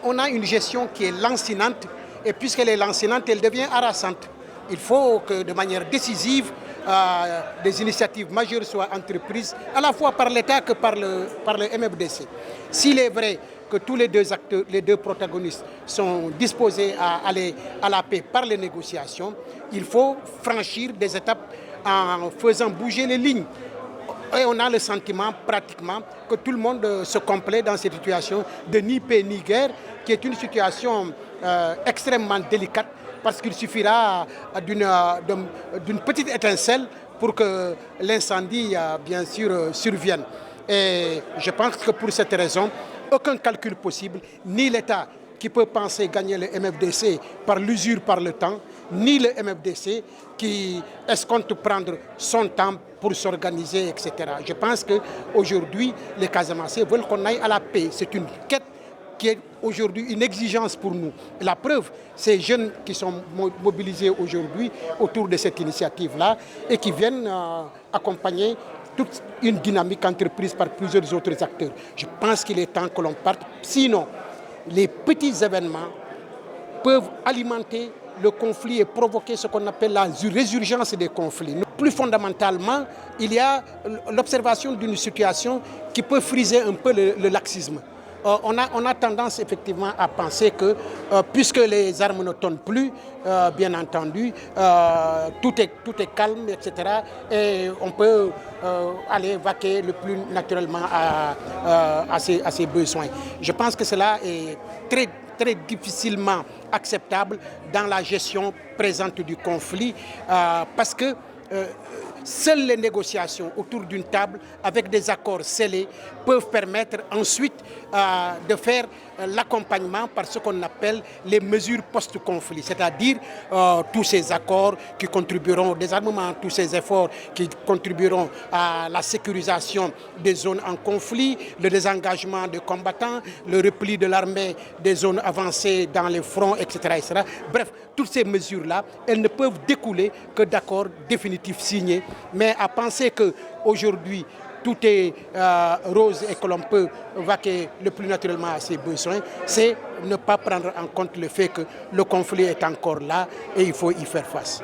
on a une gestion qui est lancinante, et puisqu'elle est lancinante, elle devient harassante. Il faut que de manière décisive, des initiatives majeures soient entreprises, à la fois par l'État que par le MFDC. S'il est vrai que tous les deux acteurs, les deux protagonistes sont disposés à aller à la paix par les négociations, il faut franchir des étapes en faisant bouger les lignes. Et on a le sentiment pratiquement que tout le monde se complaît dans cette situation de ni paix ni guerre, qui est une situation extrêmement délicate, parce qu'il suffira d'une petite étincelle pour que l'incendie, bien sûr, survienne. Et je pense que pour cette raison, aucun calcul possible, ni l'État qui peut penser gagner le MFDC par l'usure, par le temps, ni le MFDC qui escompte prendre son temps pour s'organiser, etc. Je pense qu'aujourd'hui, les Casamassés veulent qu'on aille à la paix. C'est une quête qui est aujourd'hui une exigence pour nous. Et la preuve, ces jeunes qui sont mobilisés aujourd'hui autour de cette initiative-là et qui viennent accompagner toute une dynamique entreprise par plusieurs autres acteurs. Je pense qu'il est temps que l'on parte. Sinon, les petits événements peuvent alimenter le conflit et provoquer ce qu'on appelle la résurgence des conflits. Plus fondamentalement, il y a l'observation d'une situation qui peut friser un peu le laxisme. On a tendance effectivement à penser que puisque les armes ne tonnent plus, bien entendu, tout est calme, etc. Et on peut aller vaquer le plus naturellement à ses besoins. Je pense que cela est très difficilement acceptable dans la gestion présente du conflit parce que seules les négociations autour d'une table avec des accords scellés peuvent permettre ensuite de faire l'accompagnement par ce qu'on appelle les mesures post-conflit, c'est-à-dire tous ces accords qui contribueront au désarmement, tous ces efforts qui contribueront à la sécurisation des zones en conflit, le désengagement des combattants, le repli de l'armée des zones avancées dans les fronts, etc., etc. Bref, toutes ces mesures-là, elles ne peuvent découler que d'accords définitifs signés. Mais à penser qu'aujourd'hui, tout est rose et que l'on peut vaquer le plus naturellement à ses besoins, c'est ne pas prendre en compte le fait que le conflit est encore là et il faut y faire face.